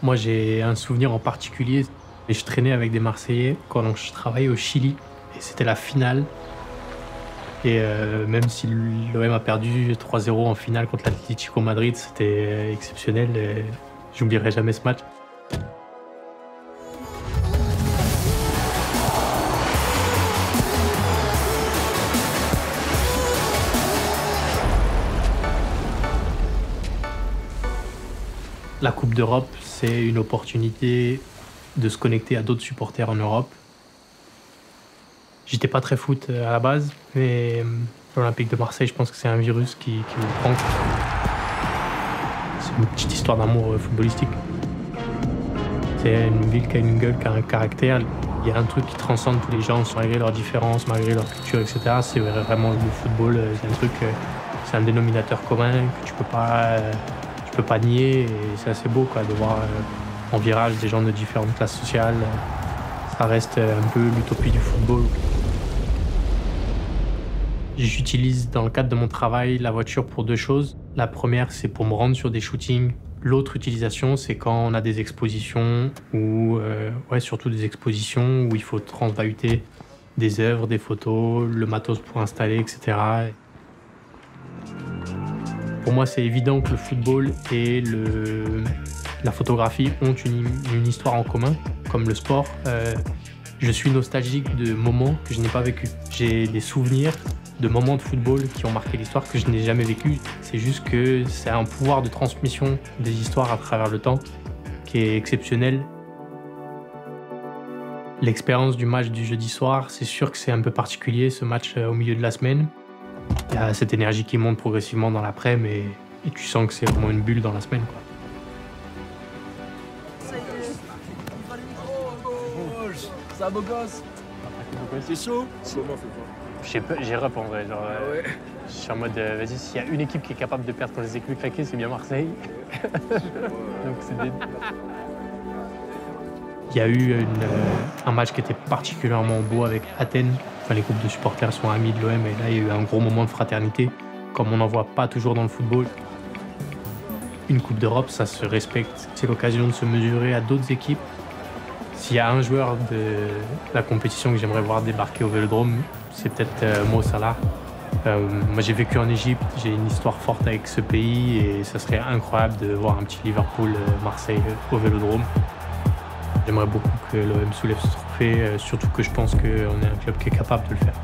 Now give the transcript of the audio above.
Moi, j'ai un souvenir en particulier. Et je traînais avec des Marseillais quand je travaillais au Chili. Et c'était la finale. Et même si l'OM a perdu 3-0 en finale contre l'Atlético Madrid, c'était exceptionnel. Et j'oublierai jamais ce match. La Coupe d'Europe, c'est une opportunité de se connecter à d'autres supporters en Europe. J'étais pas très foot à la base, mais l'Olympique de Marseille, je pense que c'est un virus qui me prend. C'est une petite histoire d'amour footballistique. C'est une ville qui a une gueule, qui a un caractère. Il y a un truc qui transcende tous les gens, malgré leurs différences, malgré leur culture, etc. C'est vraiment le football. C'est un truc, c'est un dénominateur commun que tu peux pas nier. Et c'est assez beau quoi, de voir en virage des gens de différentes classes sociales. Ça reste un peu l'utopie du football. J'utilise dans le cadre de mon travail la voiture pour deux choses. La première, c'est pour me rendre sur des shootings. L'autre utilisation, c'est quand on a des expositions ou surtout des expositions où il faut transvahuter des œuvres, des photos, le matos pour installer, etc. Pour moi, c'est évident que le football et la photographie ont une histoire en commun, comme le sport. Je suis nostalgique de moments que je n'ai pas vécus. J'ai des souvenirs de moments de football qui ont marqué l'histoire que je n'ai jamais vécu. C'est juste que c'est un pouvoir de transmission des histoires à travers le temps qui est exceptionnel. L'expérience du match du jeudi soir, c'est sûr que c'est un peu particulier, ce match au milieu de la semaine. Il y a cette énergie qui monte progressivement dans l'après-midi et tu sens que c'est vraiment une bulle dans la semaine, quoi. Ça beau gosse. C'est chaud. J'ai en vrai. Je suis en mode, vas-y, s'il y a une équipe qui est capable de perdre contre les équipes claquées, c'est bien Marseille. Donc Il y a eu un match qui était particulièrement beau avec Athènes. Enfin, les groupes de supporters sont amis de l'OM et là, il y a eu un gros moment de fraternité, comme on n'en voit pas toujours dans le football. Une Coupe d'Europe, ça se respecte. C'est l'occasion de se mesurer à d'autres équipes. S'il y a un joueur de la compétition que j'aimerais voir débarquer au Vélodrome, c'est peut-être Mo Salah. Moi, j'ai vécu en Égypte, j'ai une histoire forte avec ce pays et ça serait incroyable de voir un petit Liverpool-Marseille au Vélodrome. J'aimerais beaucoup que l'OM soulève ce trophée, surtout que je pense qu'on est un club qui est capable de le faire.